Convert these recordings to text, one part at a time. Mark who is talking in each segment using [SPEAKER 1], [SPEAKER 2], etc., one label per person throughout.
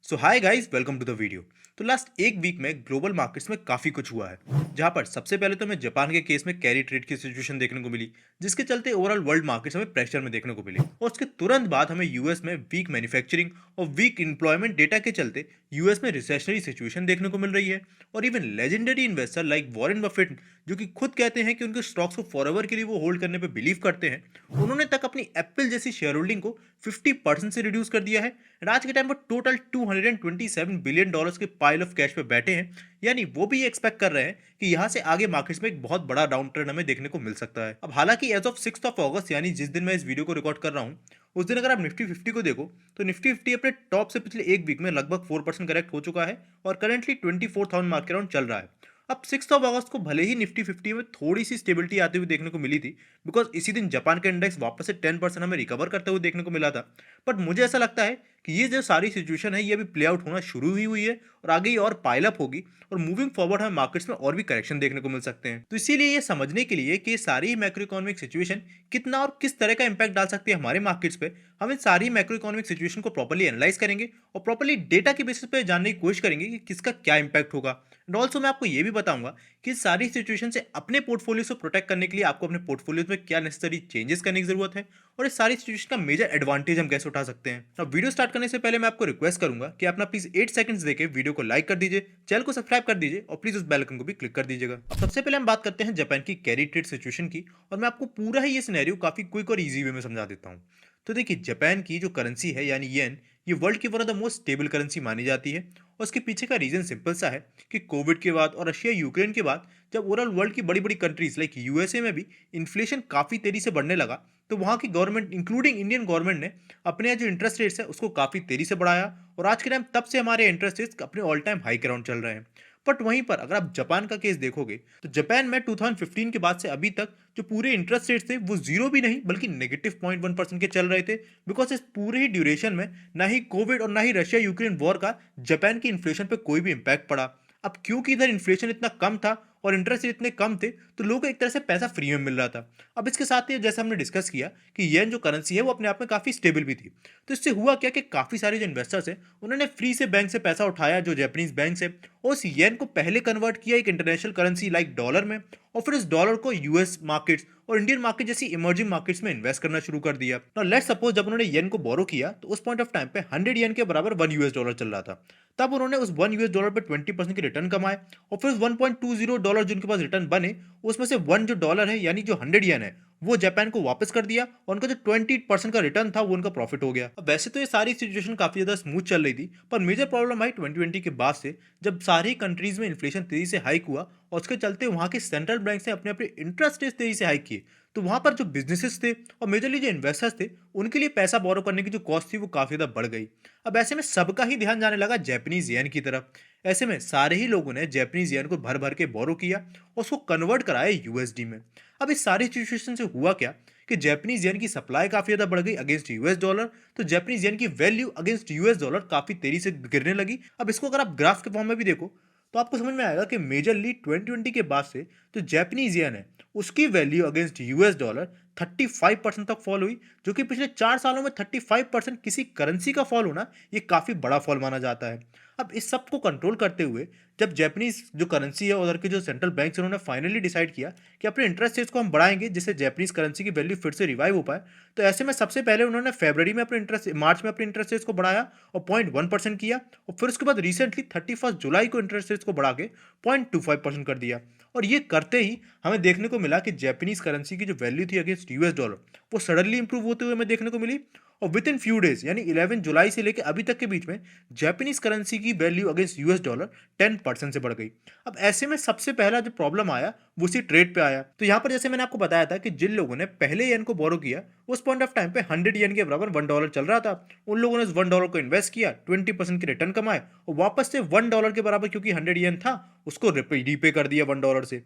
[SPEAKER 1] So hi guys, welcome to the video. तो last एक week में ग्लोबल मार्केट्स में काफ़ी कुछ हुआ है, जहां पर सबसे पहले तो हमें जापान के केस में कैरी ट्रेड की सिचुएशन देखने को मिली, जिसके चलते ओवरऑल वर्ल्ड मार्केट्स हमें प्रेशर में देखने को मिली। और उसके तुरंत बाद हमें यूएस में वीक मैन्युफैक्चरिंग और वीक एम्प्लॉयमेंट डेटा के चलते यूएस में रिसेशनरी सिचुएशन देखने को मिल रही है। और even legendary investor like Warren Buffett, जो कि खुद कहते हैं कि उनके स्टॉक्स को फॉरएवर के लिए वो होल्ड करने पे बिलीव करते हैं, उन्होंने तक अपनी एप्पल जैसी शेयर होल्डिंग को 50% से रिड्यूस कर दिया है। एंड आज के टाइम पर टोटल $227 बिलियन के पाइल ऑफ कैश पे बैठे हैं। यानी वो भी एक्सपेक्ट कर रहे हैं कि यहाँ से आगे मार्केट्स में एक बहुत बड़ा डाउन ट्रेंड हमें देखने को मिल सकता है। अब हालांकि एज ऑफ 6 अगस्त यानी जिस दिन मैं इस वीडियो को रिकॉर्ड कर रहा हूँ, उस दिन अगर आप निफ्टी 50 को देखो तो निफ्टी 50 अपने टॉप से पिछले एक वीक में लगभग 4% करेक्ट हो चुका है और करेंटली 24,000 मार्क के अराउंड चल रहा है। अब 6 अगस्त को भले ही निफ्टी 50 में थोड़ी सी स्टेबिलिटी आती हुई देखने को मिली थी, बिकॉज इसी दिन जापान का इंडेक्स वापस से 10% हमें रिकवर करते हुए देखने को मिला था। बट मुझे ऐसा लगता है कि ये जो सारी सिचुएशन है ये अभी प्ले आउट होना शुरू ही हुई है और आगे ये और पाइल अप होगी और मूविंग फॉरवर्ड हमें मार्केट्स में और भी करेक्शन देखने को मिल सकते हैं। तो इसीलिए ये समझने के लिए कि ये सारी मैक्रो इकोनॉमिक सिचुएशन कितना और किस तरह का इंपैक्ट डाल सकती है हमारे मार्केट्स पे, हम इन सारी मैक्रो इकोनॉमिक सिचुएशन को प्रॉपर्ली एनालाइज करेंगे और प्रॉपर्ली डेटा के बेसिस पे जानने की कोशिश करेंगे कि किसका क्या इंपैक्ट होगा। एंड ऑल्सो मैं आपको ये भी बताऊंगा कि इस सारी सिचुएशन से अपने पोर्टफोलियो को प्रोटेक्ट करने के लिए आपको अपने पोर्टफोलियो में क्या नेसेसरी चेंजेस करने की जरूरत है और इस सारी सिचुएशन का मेजर एडवांटेज हम कैसे उठा सकते हैं। अब वीडियो स्टार्ट करने से पहले मैं आपको रिक्वेस्ट करूंगा कि अपना प्लीज 8 सेकंड्स देके वीडियो को लाइक कर दीजिए, चैनल को सब्सक्राइब कर दीजिए और प्लीज उस बेल आइकन को भी क्लिक कर दीजिएगा। अब सबसे पहले हम बात करते हैं जापान की कैरी ट्रेड सिचुएशन की और मैं आपको पूरा ही ये सिनेरियो काफी क्विक और इजी वे में समझा देता हूँ। तो देखिए, जापान की जो करेंसी है यानी येन, ये वर्ल्ड की one of the most stable currency मानी जाती है और उसके पीछे का रीजन सिंपल सा है कि कोविड के बाद और रशिया यूक्रेन के बाद जब ओवरऑल वर्ल्ड की बड़ी बड़ी कंट्रीज लाइक यूएसए में भी इन्फ्लेशन काफ़ी तेजी से बढ़ने लगा, तो वहाँ की गवर्नमेंट इंक्लूडिंग इंडियन गवर्नमेंट ने अपने जो इंटरेस्ट रेट्स है उसको काफ़ी तेजी से बढ़ाया और आज के टाइम तब से हमारे इंटरेस्ट रेट्स अपने ऑल टाइम हाई के अराउंड चल रहे हैं। बट वहीं पर अगर आप जापान का केस देखोगे तो जापान में 2015 के बाद से अभी तक जो पूरे इंटरेस्ट रेट्स थे वो जीरो भी नहीं बल्कि -0.1% के चल रहे थे। बिकॉज इस पूरे ही ड्यूरेशन में ना ही कोविड और ना ही रशिया यूक्रेन वॉर का जापान की इन्फ्लेशन पे कोई भी इम्पैक्ट पड़ा। अब क्योंकि इधर इन्फ्लेशन इतना कम था और इंटरेस्ट रेट इतने कम थे, तो लोगों को एक तरह से पैसा फ्री में मिल रहा था। अब इसके साथ ही जैसे हमने डिस्कस किया कि येन जो करेंसी है वो अपने आप में काफ़ी स्टेबल भी थी, तो इससे हुआ क्या कि काफ़ी सारे जो इन्वेस्टर्स हैं उन्होंने फ्री से बैंक से पैसा उठाया, जो जापानीज बैंक से, और उस येन को पहले कन्वर्ट किया एक इंटरनेशनल करेंसी लाइक डॉलर में और फिर उस डॉलर को यूएस मार्केट्स और इंडियन मार्केट जैसी इमर्जिंग मार्केट्स में इन्वेस्ट करना शुरू कर दिया। नाउ लेट्स सपोज जब उन्होंने येन को बोरो किया तो उस पॉइंट ऑफ टाइम पे 100 येन के बराबर $1 चल रहा था। तब उन्होंने उस $1 पे 20% के रिटर्न कमाए और फिर उस $1.20 जो उनके पास रिटर्न बने उसमें से वन जो डॉलर है यानी जो 100 येन है वो जापान को वापस कर दिया और उनका जो 20% का रिटर्न था वो उनका प्रॉफिट हो गया। अब वैसे तो ये सारी सिचुएशन काफी ज्यादा स्मूथ चल रही थी, पर मेजर प्रॉब्लम आई 2020 के बाद से, जब सारी कंट्रीज में इन्फ्लेशन तेजी से हाइक हुआ और उसके चलते वहां के सेंट्रल बैंक ने अपने अपने इंटरेस्ट रेट तेजी से हाइक किए। तो वहां पर जो बिजनेसेस थे और मेजरली जो इन्वेस्टर्स थे उनके लिए पैसा बोरो करने की जो कॉस्ट थी वो काफी ज्यादा बढ़ गई। अब ऐसे में सबका ही ध्यान जाने लगा जापानीज येन की तरफ। ऐसे में सारे ही लोगों ने जापानीज येन को भर भर के बोरो किया और उसको कन्वर्ट कराया यूएसडी में। अब इस सारी सिचुएशन से हुआ क्या कि जापानीज येन की सप्लाई काफी ज्यादा बढ़ गई अगेंस्ट यूएस डॉलर, तो जापानीज येन की वैल्यू अगेंस्ट यूएस डॉलर काफी तेजी से गिरने लगी। अब इसको अगर आप ग्राफ के फॉर्म में भी देखो तो आपको समझ में आएगा कि मेजरली 2020 के बाद से जो जापानीज येन है उसकी वैल्यू अगेंस्ट यूएस डॉलर 35% तक फॉल हुई, जो कि पिछले 4 सालों में 35% किसी करेंसी का फॉल होना ये काफी बड़ा फॉल माना जाता है। अब इस सब को कंट्रोल करते हुए जब जापानीज जो करेंसी है उधर के जो सेंट्रल बैंक से उन्होंने फाइनली डिसाइड किया कि अपने इंटरेस्ट रेट्स को हम बढ़ाएंगे जिससे जापानीज करेंसी की वैल्यू फिर से रिवाइव हो पाए, तो ऐसे में सबसे पहले उन्होंने फरवरी में अपने इंटरेस्ट मार्च में अपने इंटरेस्ट रेट्स को बढ़ाया और 0.1% किया और फिर उसके बाद रिसेंटली 31 जुलाई को इंटरेस्ट रेट्स को बढ़ा के 0.25% कर दिया। और ये करते ही हमें देखने को मिला कि जापानीज करेंसी की जो वैल्यू थी अगेंस्ट यूएस डॉलर वो सडनली इंप्रूव होते हुए हमें देखने को मिली और विद इन फ्यू डेज यानी 11 जुलाई से लेकर अभी तक के बीच में जापानीज करेंसी की वैल्यू अगेंस्ट यूएस डॉलर 10% से बढ़ गई। अब ऐसे में सबसे पहला जो प्रॉब्लम आया वो उसी ट्रेड पे आया। तो यहाँ पर जैसे मैंने आपको बताया था कि जिन लोगों ने पहले येन को बोरो किया उस पॉइंट ऑफ टाइम पे 100 येन के बराबर $1 चल रहा था, उन लोगों ने उस $1 को इन्वेस्ट किया, 20% के रिटर्न कमाए और वापस से $1 के बराबर क्योंकि 100 येन था उसको रीपे कर दिया $1 से।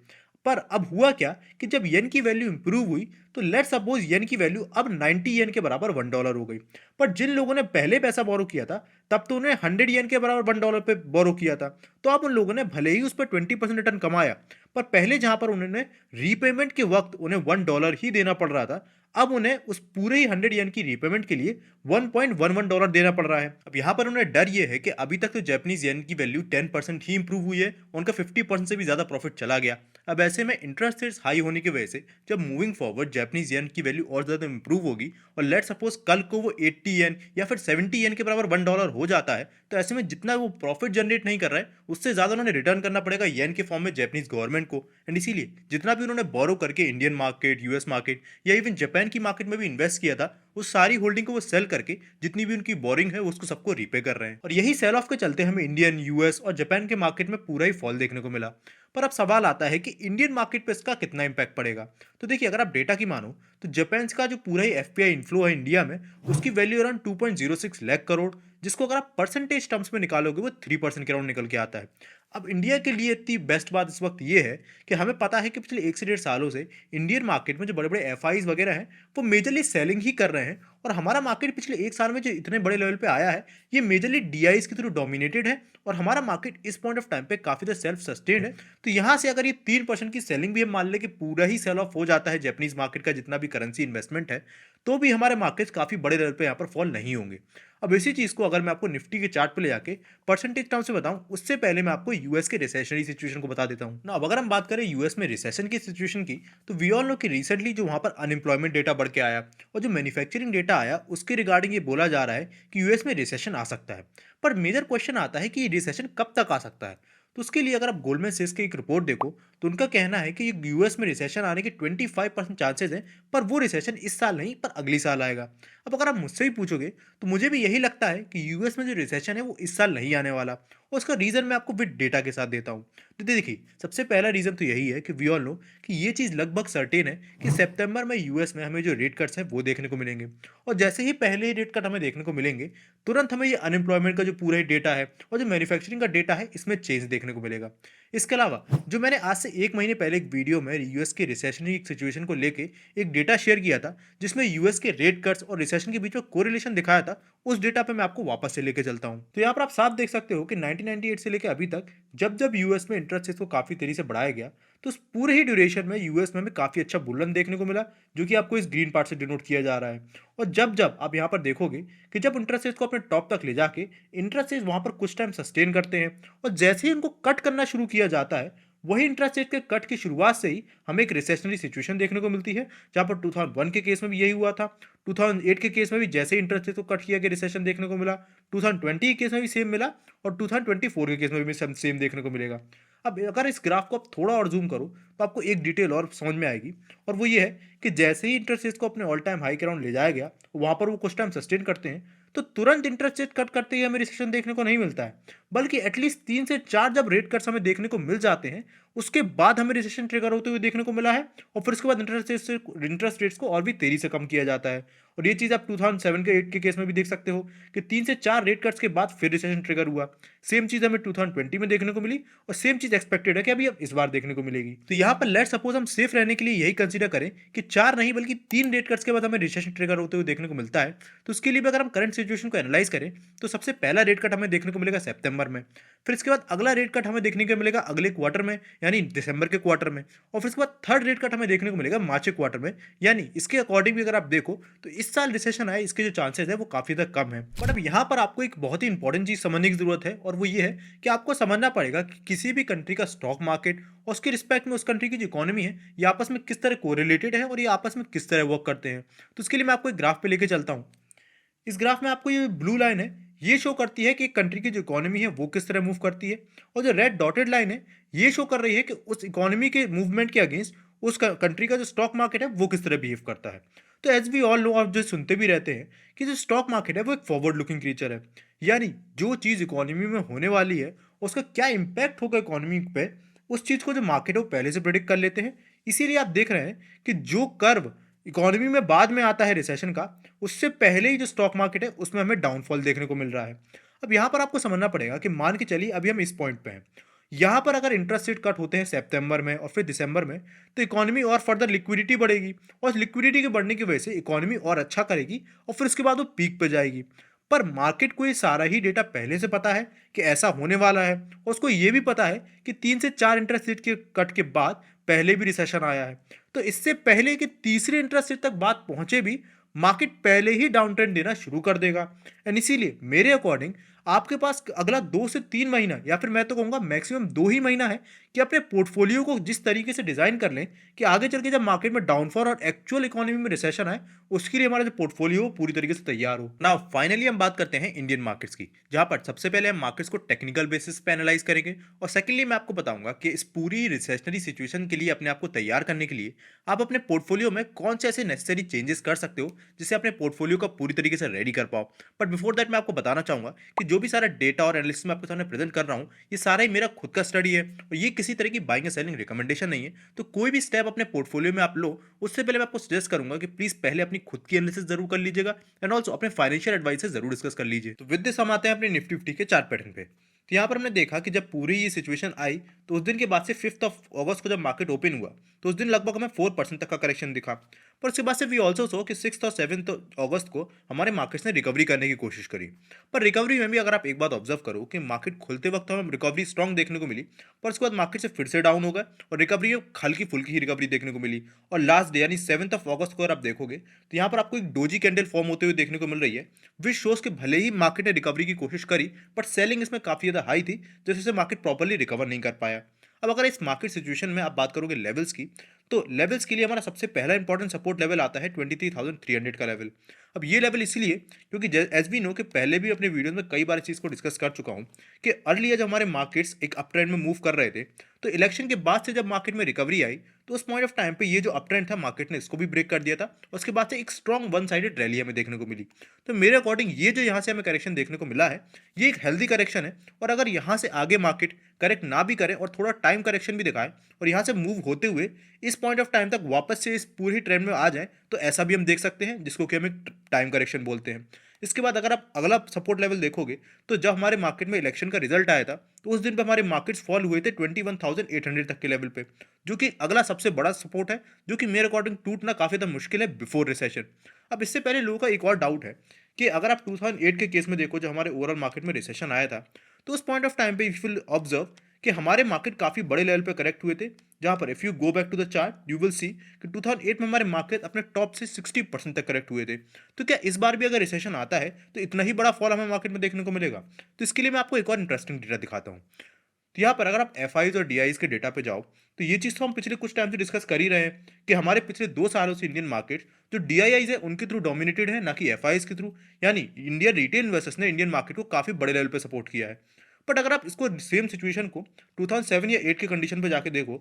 [SPEAKER 1] पर अब हुआ क्या कि जब येन की वैल्यू इंप्रूव हुई तो लेट्स सपोज येन की वैल्यू अब 90 येन के बराबर $1 हो गई। पर जिन लोगों ने पहले पैसा बोरो किया था तब तो उन्होंने 100 येन के बराबर $1 पे बोरो किया था, तो अब उन लोगों ने भले ही उस पर 20% रिटर्न कमाया, पर पहले जहां पर उन्होंने रीपेमेंट के वक्त उन्हें $1 ही देना पड़ रहा था, अब उन्हें उस पूरे ही 100 येन की रीपेमेंट के लिए $1.11 देना पड़ रहा है। अब यहाँ पर उन्हें डर ये है कि अभी तक तो जैपनीज येन की वैल्यू 10% ही इंप्रूव हुई है, उनका 50% से भी ज़्यादा प्रॉफिट चला गया। अब ऐसे में इंटरेस्ट रेट्स हाई होने की वजह से जब मूविंग फॉरवर्ड जैपनीज येन की वैल्यू और ज़्यादा इंप्रूव होगी और लेट सपोज कल को वो 80 येन या फिर 70 येन के बराबर $1 हो जाता है, तो ऐसे में जितना वो प्रॉफिट जनरेट नहीं कर रहा है उससे ज़्यादा उन्होंने रिटर्न करना पड़ेगा येन के फॉर्म में जैपनीज गवर्नमेंट को। एंड इसीलिए जितना भी उन्होंने बोरो करके इंडियन मार्केट, यूएस मार्केट या इवन जापान की मार्केट में भी इन्वेस्ट किया था, उस सारी होल्डिंग को वो सेल करके जितनी भी उनकी बोरिंग है उसको सबको रीपे कर रहे हैं। और यही सेल ऑफ के चलते हमें इंडियन, यूएस और जापान के मार्केट में पूरा ही फॉल देखने को मिला। पर अब सवाल आता है कि इंडियन मार्केट पे इसका कितना इंपैक्ट पड़ेगा। तो देखिए, अगर आप डेटा की मानो तो जापान का जो पूरा ही एफपीआई इन्फ्लो है इंडिया में, उसकी वैल्यू अराउंड 2.06 लाख करोड़, जिसको अगर आप परसेंटेज टर्म्स में निकालोगे वो 3% के अराउंड निकल के आता है। अब इंडिया के लिए इतनी बेस्ट बात इस वक्त ये है कि हमें पता है कि पिछले 1 से 1.5 सालों से इंडियन मार्केट में जो बड़े बड़े एफआईज वगैरह हैं वो मेजरली सेलिंग ही कर रहे हैं। और हमारा मार्केट पिछले 1 साल में जो इतने बड़े लेवल पे आया है, ये मेजरली डीआईज के थ्रू डोमिनेटेड है। और हमारा मार्केट इस पॉइंट ऑफ टाइम पे काफी ज़्यादा सेल्फ सस्टेन्ड है। तो यहाँ से अगर ये 3% की सेलिंग भी हम मान ले कि पूरा ही सेल ऑफ हो जाता है जैपनीज मार्केट का जितना भी करेंसी इन्वेस्टमेंट है, तो भी हमारे मार्केट्स काफी बड़े लेवल पे यहाँ पर फॉल नहीं होंगे। अब इसी चीज को अगर मैं आपको निफ्टी के चार्ट पे ले जाके परसेंटेज टर्म से बताऊं, उससे पहले मैं आपको यूएस के रिसेशनरी सिचुएशन को बता देता हूं ना। अब अगर हम बात करें यूएस में रिसेशन की सिचुएशन की, तो वी ऑल नो कि रिसेंटली जो वहां पर अनएम्प्लॉयमेंट डेटा बढ़ के आया और जो मैन्युफैक्चरिंग डेटा आया, उसके रिगार्डिंग ये बोला जा रहा है कि यूएस में रिसेशन आ सकता है। पर मेजर क्वेश्चन आता है कि ये रिसेशन कब तक आ सकता है। तो उसके लिए अगर आप गोल्डमैन सेक्स की एक रिपोर्ट देखो, तो उनका कहना है कि यूएस में रिसेशन आने के 25% चांसेस हैं, पर वो रिसेशन इस साल नहीं पर अगली साल आएगा। अब अगर आप मुझसे ही पूछोगे तो मुझे भी यही लगता है कि यूएस में जो रिसेशन है वो इस साल नहीं आने वाला। और उसका रीजन मैं आपको विद डेटा के साथ देता हूँ। तो देखिए, सबसे पहला रीजन तो यही है कि वी ऑल नो कि ये चीज़ लगभग सर्टेन है कि सितंबर में यूएस में हमें जो रेट कट्स हैं वो देखने को मिलेंगे। और जैसे ही पहले ही रेट कट हमें देखने को मिलेंगे, तुरंत हमें ये अनएम्प्लॉयमेंट का जो पूरा ही डेटा है और जो मैन्युफैक्चरिंग का डेटा है, इसमें चेंज देखने को मिलेगा। इसके अलावा जो मैंने आज से 1 महीने पहले एक वीडियो में यूएस के रिसेशनरी सिचुएशन को लेके एक डेटा शेयर किया था, जिसमें यूएस के रेट कट्स और रिसेशन के बीच में कोरिलेशन दिखाया था, उस डेटा पे मैं आपको वापस से लेके चलता हूँ। तो यहाँ पर आप साफ देख सकते हो कि 1998 से लेकर अभी तक जब जब यूएस में इंटरेस्ट रेट को काफी तेजी से बढ़ाया गया, तो उस पूरे ही ड्यूरेशन में यूएस में हमें काफी अच्छा बुलन देखने को मिला, जो कि आपको इस ग्रीन पार्ट से डिनोट किया जा रहा है। और जब जब आप यहाँ पर देखोगे कि जब इंटरेस्ट रेट को अपने टॉप तक ले जाके इंटरेस्ट रेट वहां पर कुछ टाइम सस्टेन करते हैं और जैसे ही इनको कट करना शुरू किया जाता है, वही इंटरेस्ट रेट के कट की शुरुआत से ही हमें एक रिसेशनरी सिचुएशन देखने को मिलती है, जहां पर 2001 के केस में भी यही हुआ था। 2008 के केस में भी जैसे ही इंटरेस्ट रेट को कट किया गया रिसेशन देखने को मिला। 2020 के केस में भी सेम मिला और 2024 के केस में भी सेम देखने को मिलेगा। अब अगर इस ग्राफ को आप थोड़ा और जूम करो तो आपको एक डिटेल और समझ में आएगी, और वो ये है कि जैसे ही इंटरेस्ट रेट को अपने ऑल टाइम हाई के अराउंड ले जाया गया, वहां पर वो कुछ टाइम सस्टेन करते हैं, तो तुरंत इंटरेस्ट रेट कट करते ही हमें रिसेशन देखने को नहीं मिलता है, बल्कि एटलीस्ट 3 से 4 जब रेट कट्स हमें देखने को मिल जाते हैं, उसके बाद हमें रिसेशन ट्रिगर होते हुए देखने को मिला है। और फिर उसके बाद इंटरेस्ट रेट्स को और भी तेजी से कम किया जाता है। और ये चीज़ आप 2007 के 8 के केस में भी देख सकते हो कि 3 से 4 रेट कट्स के बाद फिर रिसेशन ट्रिगर हुआ। सेम चीज़ हमें 2020 में देखने को मिली और सेम चीज़ एक्सपेक्टेड है कि अभी अब इस बार देखने को मिलेगी। तो यहाँ पर लेट सपोज हम सेफ रहने के लिए यही कंसीडर करें कि 4 नहीं बल्कि 3 रेट कट्स के बाद हमें रिसेशन ट्रिगर होते हुए देखने को मिलता है, तो उसके लिए भी अगर हम करंट सिचुएशन को एनालाइज करें, तो सबसे पहला रेट कट हमें देखने को मिलेगा सितंबर में। फिर इसके बाद अगला रेट कट हमें देखने को मिलेगा अगले क्वार्टर में, यानी दिसंबर के क्वार्टर में। और फिर इसके बाद थर्ड रेट कट हमें देखने को मिलेगा मार्च के क्वार्टर में। यानी इसके अकॉर्डिंग भी अगर आप देखो तो इस साल रिसेशन आए इसके जो चांसेस है वो काफी तक कम है। बट अब यहाँ पर आपको एक बहुत ही इंपॉर्टेंट चीज समझने की जरूरत है, और वो ये है कि आपको समझना पड़ेगा कि किसी भी कंट्री का स्टॉक मार्केट और उसके रिस्पेक्ट में उस कंट्री की जो इकोनॉमी है, ये आपस में किस तरह कोरिलेटेड है और ये आपस में किस तरह वर्क करते हैं। तो उसके लिए मैं आपको एक ग्राफ पे लेके चलता हूँ। इस ग्राफ में आपको ये ब्लू लाइन है, ये शो करती है कि एक कंट्री की जो इकोनॉमी है वो किस तरह मूव करती है, और जो रेड डॉटेड लाइन है ये शो कर रही है कि उस इकोनॉमी के मूवमेंट के अगेंस्ट उस कंट्री का जो स्टॉक मार्केट है वो किस तरह बिहेव करता है। तो एज वी ऑल नो, आप जो सुनते भी रहते हैं कि जो स्टॉक मार्केट है वो एक फॉरवर्ड लुकिंग क्रीचर है, यानी जो चीज़ इकोनॉमी में होने वाली है उसका क्या इम्पैक्ट होगा इकोनॉमी पे, उस चीज़ को जो मार्केट है वो पहले से प्रिडिक्ट कर लेते हैं। इसीलिए आप देख रहे हैं कि जो कर्व इकोनॉमी में बाद में आता है रिसेशन का, उससे पहले ही जो स्टॉक मार्केट है उसमें हमें डाउनफॉल देखने को मिल रहा है। अब यहाँ पर आपको समझना पड़ेगा कि मान के चलिए अभी हम इस पॉइंट पे हैं, यहाँ पर अगर इंटरेस्ट रेट कट होते हैं सितंबर में और फिर दिसंबर में, तो इकोनॉमी और फर्दर लिक्विडिटी बढ़ेगी, और लिक्विडिटी के बढ़ने की वजह से इकोनॉमी और अच्छा करेगी और फिर उसके बाद वो पीक पे जाएगी। पर मार्केट को ये सारा ही डेटा पहले से पता है कि ऐसा होने वाला है, और उसको ये भी पता है कि 3 से 4 इंटरेस्ट रेट के कट के बाद पहले भी रिसेशन आया है। तो इससे पहले कि तीसरे इंटरेस्ट रेट तक बात पहुंचे भी मार्केट पहले ही डाउन ट्रेंड देना शुरू कर देगा। एंड इसीलिए मेरे अकॉर्डिंग आपके पास अगला 2 से 3 महीना, या फिर मैं तो कहूँगा मैक्सिमम 2 ही महीना है कि अपने पोर्टफोलियो को जिस तरीके से डिजाइन कर लें कि आगे चल के जब मार्केट में डाउनफॉल और एक्चुअल इकोनॉमी में रिसेशन आए, उसके लिए हमारा जो पोर्टफोलियो पूरी तरीके से तैयार हो। नाउ फाइनली हम बात करते हैं इंडियन मार्केट्स की, जहां पर सबसे पहले हम मार्केट्स को टेक्निकल बेसिस पे एनालाइज करेंगे, और सेकेंडली मैं आपको बताऊंगा कि इस पूरी रिसेशनरी सिचुएशन के लिए अपने आप को तैयार करने के लिए आप अपने पोर्टफोलियो में कौन से ऐसे नेसेसरी चेंजेस कर सकते हो जिससे अपने पोर्टफोलियो का पूरी तरीके से रेडी कर पाओ। बट बिफोर दैट मैं आपको बताना चाहूंगा कि जो भी सारा डेटा और एनालिसिस मैं आपके सामने प्रेजेंट कर रहा हूँ, ये सारा ही मेरा खुद का स्टडी है, और ये किसी तरह की बाइंग या सेलिंग रिकमेंडेशन नहीं है। तो कोई भी स्टेप अपने पोर्टफोलियो में आप लो, उससे पहले मैं आपको सजेस्ट करूंगा कि प्लीज पहले अपनी खुद की एनालिसिस जरूर कर लीजिएगा, एंड ऑल्सो अपने फाइनेंशियल एडवाइस से जरूर डिस्कस कर लीजिए। तो विद दिस हम आते हैं अपने निफ्टी फिफ्टी के चार्ट पैटर्न पे। तो यहाँ पर हमने देखा कि जब पूरी ये सिचुएशन आई, तो उस दिन के बाद से 5 अगस्त को जब मार्केट ओपन हुआ, तो उस दिन लगभग हमें 4% तक का करेक्शन दिखा। पर उसके बाद से वी ऑल्सो सो कि 6 और 7 अगस्त को हमारे मार्केट्स ने रिकवरी करने की कोशिश करी। पर रिकवरी में भी अगर आप एक बात ऑब्जर्व करो कि मार्केट खुलते वक्त हमें रिकवरी स्ट्रॉन्ग देखने को मिली, पर उसके बाद मार्केट से फिर से डाउन हो गए, और रिकवरी हल्की फुल्की ही रिकवरी देखने को मिली। और लास्ट डे यानी 7 अगस्त को अगर आप देखोगे, तो यहाँ पर आपको एक डोजी कैंडल फॉर्म होते हुए देखने को मिल रही है, विच शोज के भले ही मार्केट ने रिकवरी की कोशिश करी, बट सेलिंग इसमें काफी ज्यादा हाई थी, जिससे मार्केट प्रॉपर्ली रिकवर नहीं कर पाया। अब अगर इस मार्केट सिचुएशन में आप बात करोगे लेवल्स की, तो लेवल्स के लिए हमारा सबसे पहला इंपॉर्टेंट सपोर्ट लेवल आता है 23,300 का लेवल। अब ये लेवल इसलिए क्योंकि एज वी नो कि पहले भी अपने वीडियोस में कई बार इस चीज़ को डिस्कस कर चुका हूँ कि अर्ली जब हमारे मार्केट्स एक अप ट्रेंड में मूव कर रहे थे, तो इलेक्शन के बाद से जब मार्केट में रिकवरी आई, तो उस पॉइंट ऑफ टाइम पे ये जो अप ट्रेंड था मार्केट ने इसको भी ब्रेक कर दिया था, और उसके बाद से एक स्ट्रॉन्ग वन साइडेड रैली हमें देखने को मिली। तो मेरे अकॉर्डिंग ये जो यहाँ से हमें करेक्शन देखने को मिला है, ये एक हेल्दी करेक्शन है, और अगर यहाँ से आगे मार्केट करेक्ट ना भी करे और थोड़ा टाइम करेक्शन भी दिखाए, और यहाँ से मूव होते हुए इस पॉइंट ऑफ टाइम तक वापस से इस पूरी ट्रेंड में आ जाए, तो ऐसा भी हम देख सकते हैं, जिसको कि हम एक टाइम करेक्शन बोलते हैं। इसके बाद अगर आप अगला सपोर्ट लेवल देखोगे, तो जब हमारे मार्केट में इलेक्शन का रिजल्ट आया था, तो उस दिन पे हमारे मार्केट्स फॉल हुए थे 21,800 तक के लेवल पे, जो कि अगला सबसे बड़ा सपोर्ट है, जो कि मेरे अकॉर्डिंग टूटना काफी ज्यादा मुश्किल है बिफोर रिसेशन। अब इससे पहले लोगों का एक और डाउट है कि अगर आप 2008 के केस में देखो, जब हमारे ओवरऑल मार्केट में रिसेशन आया था, तो उस पॉइंट ऑफ टाइम पे इफ यू ऑब्जर्व कि हमारे मार्केट काफी बड़े लेवल पे करेक्ट हुए थे, जहां पर if you go back to the chart you will see कि 2008 में हमारे मार्केट अपने टॉप से 60% तक करेक्ट हुए थे। तो क्या इस बार भी अगर रिसेशन आता है, तो इतना ही बड़ा फॉल हमें मार्केट में देखने को मिलेगा? तो इसके लिए मैं आपको एक और इंटरेस्टिंग डेटा दिखाता हूँ। तो यहाँ पर अगर आप एफ और डी के डेटा पे जाओ, तो ये चीज़ तो हम पिछले कुछ टाइम से डिस्कस कर ही रहे हैं कि हमारे पिछले 2 सालों से इंडियन मार्केट जो डी है उनके थ्रू डोमिनेटेड है, ना कि एफ के थ्रू। यानी इंडियन रिटेल इन्वेस्टर्स ने इंडियन मार्केट को काफ़ी बड़े लेवल पे सपोर्ट किया है। बट अगर आप इसको सेम सिचुएशन को 2007 या 8 के कंडीशन पे जाके देखो,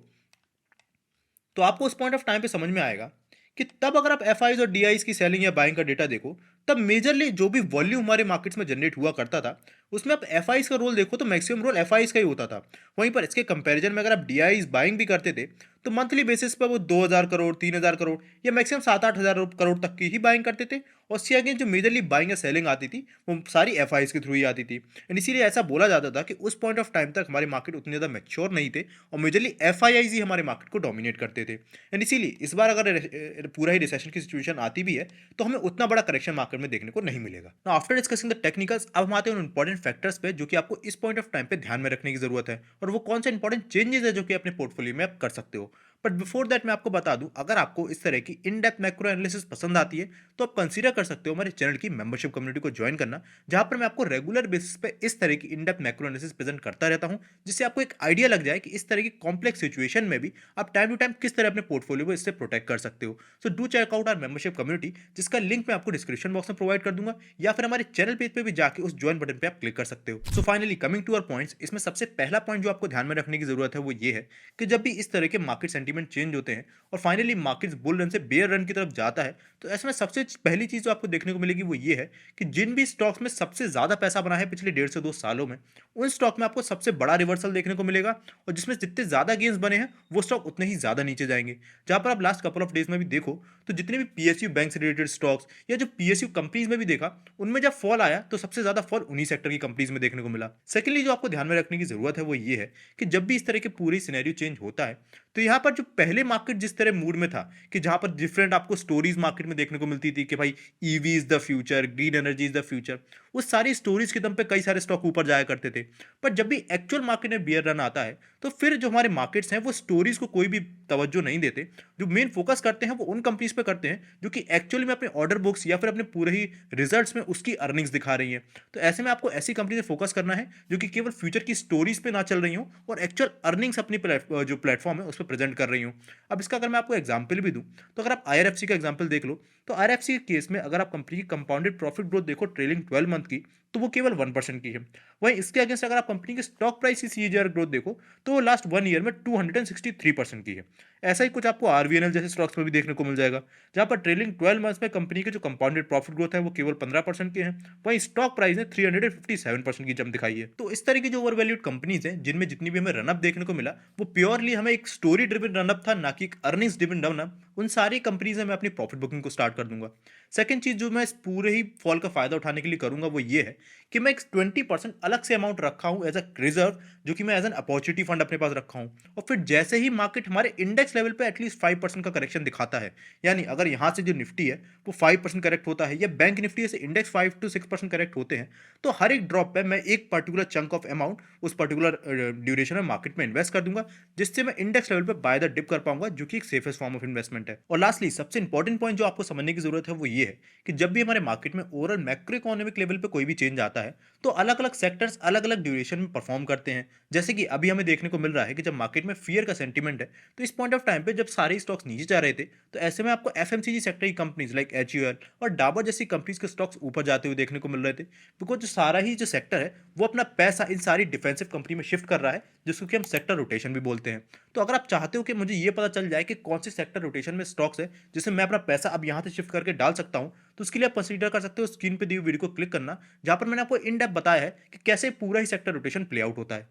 [SPEAKER 1] तो आपको उस पॉइंट ऑफ टाइम पे समझ में आएगा कि तब अगर आप एफ और डी की सेलिंग या बाइंग का डेटा देखो, तब मेजरली जो भी वॉल्यूम हमारे मार्केट्स में जनरेट हुआ करता था, उसमें आप एफ का रोल देखो तो मैक्सिमम रोल एफ का ही होता था। वहीं पर इसके कंपैरिजन में अगर आप डी बाइंग भी करते थे, तो मंथली बेसिस पर वो 2,000 करोड़, 3,000 करोड़ या मैक्सिमम 7-8 हज़ार करोड़ तक की ही बाइंग करते थे, और उससे आगे जो मेजरली बाइंग या सेलिंग आती थी, वो सारी एफ के थ्रू ही आती थी। एंड इसीलिए ऐसा बोला जाता था कि उस पॉइंट ऑफ टाइम तक हमारे मार्केट उतने ज़्यादा मैच्योर नहीं थे, और मेजरली एफ ही हमारे मार्केट को डोमिनेट करते थे। एंड इसीलिए इस बार अगर पूरा ही रिसेशन की सिचुएशन आती भी है, तो हमें उतना बड़ा करेक्शन मार्केट में देखने को नहीं मिलेगा। Now after discussing the technicals, अब हम आते हैं उन इंपॉर्टेंट फैक्टर्स पे जो कि आपको इस पॉइंट ऑफ टाइम पे ध्यान में रखने की जरूरत है, और वो कौन से इंपॉर्टेंट चेंजेस है जो कि अपने पोर्टफोलियो में आप कर सकते हो। बट बिफोर दैट मैं आपको बता दूं, अगर आपको इस तरह की इन डेप्थ मैक्रो एनालिसिस पसंद आती है, तो आप कंसीडर कर सकते हो हमारे चैनल की मेंबरशिप कम्युनिटी को ज्वाइन करना, जहां पर मैं आपको रेगुलर बेसिस पे इस तरह की in depth macro analysis present करता रहता हूं, जिससे आपको एक आइडिया लग जाए कि इस तरह की कॉम्प्लेक्स सिचुएशन में भी आप टाइम टू टाइम किस तरह अपने पोर्टफोलियो को इससे प्रोटेक्ट कर सकते हो। So do check out our membership community, जिसका लिंक मैं आपको डिस्क्रिप्शन बॉक्स में प्रोवाइड कर दूंगा, या फिर हमारे चैनल पेज पे भी जाके उस ज्वाइन बटन पे आप क्लिक कर सकते हो। So finally coming to our points, इसमें सबसे पहला पॉइंट जो आपको ध्यान में रखने की जरूरत है वो ये है कि जब भी इस तरह के मार्केट सेंटीमेंट चेंज होते हैं और फाइनली मार्केट्स बुल रन से बेयर रन की तरफ जाता है, तो ऐसे में सबसे पहली चीज जो आपको देखने को मिलेगी वो ये है कि जिन भी स्टॉक्स में सबसे ज्यादा पैसा बना है पिछले 1.5 से 2 सालों में, उन स्टॉक में आपको सबसे बड़ा रिवर्सल देखने को मिलेगा, और जिसमें जितने ज्यादा गेन्स बने हैं वो स्टॉक उतने ही ज्यादा नीचे जाएंगे। जहां पर आप लास्ट कपल ऑफ डेज में भी देखो, तो जितने भी पीएसयू बैंक से रिलेटेड स्टॉक्स या जो पीएसयू कंपनीज में भी देखा, उनमें जब फॉल आया तो सबसे ज्यादा फॉल उन्हीं सेक्टर की कंपनीज में देखने को मिला। सेकेंडली जो आपको ध्यान में रखने की जरूरत है वो ये है कि जब भी इस तरह के पूरी सिनेरियो चेंज होता है, तो यहाँ पर जो पहले मार्केट जिस तरह मूड में था कि जहां पर डिफरेंट आपको स्टोरीज मार्केट में देखने को मिलती थी कि भाई EV is the future, green energy is the future, उस सारी स्टोरीज के दम पे कई सारे स्टॉक ऊपर जाया करते थे। पर जब भी एक्चुअल मार्केट में बियर रन आता है, तो फिर जो हमारे मार्केट्स हैं वो स्टोरीज को कोई भी तवज्जो नहीं देते। जो मेन फोकस करते हैं वो उन कंपनीज पे करते हैं जो कि एक्चुअली में अपने ऑर्डर बुक्स या फिर अपने पूरे ही रिजल्ट्स में उसकी अर्निंग्स दिखा रही हैं। तो ऐसे में आपको ऐसी कंपनी से फोकस करना है जो कि केवल फ्यूचर की स्टोरीज पे ना चल रही हो और एक्चुअल अर्निंग्स अपनी जो प्लेटफॉर्म है उस पर प्रेजेंट कर रही हूँ। अब इसका अगर मैं आपको एग्जाम्पल भी दूं, तो अगर आप आईआरएफसी का एग्जाम्पल देख लो, तो आईआरएफसी के केस में अगर आप कंपनी की कंपाउंडेड प्रॉफिट ग्रोथ देखो ट्रेलिंग 12 मंथ की, तो वो केवल 1% की है। वहीं इसके अगेंस्ट अगर आप कंपनी के स्टॉक प्राइस की सीएजीआर ग्रोथ देखो, तो वो लास्ट 1 ईयर में 263% की है। ऐसा ही कुछ आपको आरवीएनएल जैसे स्टॉक्स में भी देखने को मिल जाएगा, जहां पर ट्रेलिंग 12 मंथ्स में कंपनी के जो कंपाउंडेड प्रॉफिट ग्रोथ है वो केवल 15% के हैं। वहीं स्टॉक प्राइस ने 357% की जंप दिखाई है। तो इस तरह की जो ओवरवैल्यूड कंपनीज हैं जिनमें जितनी भी हमें रनअप देखने को मिला, वो प्योरली हमें एक स्टोरी ड्रिवन रनअप था, ना कि एक अर्निंग्स ड्रिवन रनअप। उन सारी कंपनीज में मैं अपनी प्रॉफिट बुकिंग को स्टार्ट कर दूंगा। सेकंड चीज जो मैं इस पूरे ही फॉल का फायदा उठाने के लिए करूंगा वो ये है कि मैं एक 20% अलग से अमाउंट रखा हूं एज अ रिजर्व, जो कि मैं एज एन अपॉर्चुनिटी फंड अपने पास रखा हूं। और फिर जैसे ही मार्केट हमारे इंडेक्स लेवल पे एटलीस्ट 5% का करेक्शन दिखाता है, यानी अगर यहां से जो निफ्टी है वो 5% करेक्ट होता है या बैंक निफ्टी से इंडेक्स 5 to 6% करेक्ट होते हैं, तो हर एक ड्रॉप पे मैं एक पर्टिकुलर चंक ऑफ अमाउंट उस पर्टिकुलर ड्यूरेशन में मार्केट में इन्वेस्ट कर दूंगा, जिससे मैं इंडेक्स लेवल पे बाय द डिप कर पाऊंगा, जो कि एक सेफेस्ट फॉर्म ऑफ इन्वेस्टमेंट है। और लास्टली सबसे इंपॉर्टेंट पॉइंट जो आपको समझने की जरूरत है वो ये है कि जब भी हमारे मार्केट में ओवरऑल मैक्रो इकोनॉमिक लेवल पे कोई भी चेंज आता है, तो अलग अलग सेक्टर्स अलग अलग ड्यूरेशन में परफॉर्म करते हैं। जैसे कि अभी हमें देखने को मिल रहा है कि जब मार्केट में फियर का सेंटीमेंट है, तो इस पॉइंट ऑफ टाइम पे जब सारे स्टॉक्स नीचे जा रहे थे, तो ऐसे में आपको एफएमसीजी सेक्टर की कंपनीज लाइक एचयूएल और डाबर जैसी कंपनीज के स्टॉक्स ऊपर जाते हुए देखने को मिल रहे थे, बिकॉज जो सारा ही जो सेक्टर है वो अपना पैसा इन सारी डिफेंसिव कंपनी में शिफ्ट कर रहा है, जिसको कि हम सेक्टर रोटेशन भी बोलते हैं। तो अगर आप चाहते हो कि मुझे ये पता चल जाए कि कौन से सेक्टर रोटेशन में स्टॉक्स है जिससे मैं अपना पैसा अब यहाँ से शिफ्ट करके डाल सकता हूँ, तो उसके लिए आप कंसीडर कर सकते हो स्क्रीन पे दी हुई वीडियो को क्लिक करना, जहां पर मैंने आपको इन डेप्थ बताया है कि कैसे पूरा ही सेक्टर रोटेशन प्ले आउट होता है।